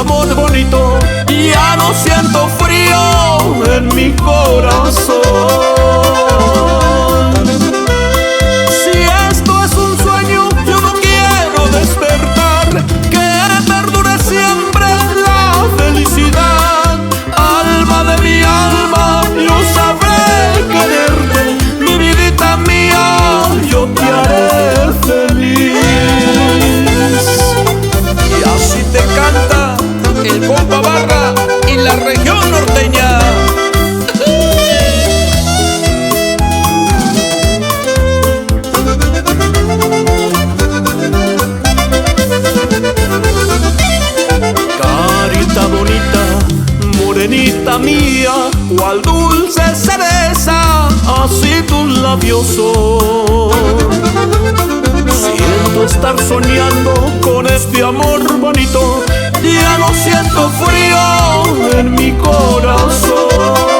amor bonito, ya no siento frío en mi corazón. Si esto es un sueño, yo no quiero despertar, que perdure siempre la felicidad. Alma de mi alma, yo sabré quererte, mi vidita mía, yo te haré feliz. Y así te canta el compa Barra y la región norteña. Carita bonita, morenita mía, cual dulce cereza, así tus labios son. Siento estar soñando con este amor bonito, ya no siento frío en mi corazón.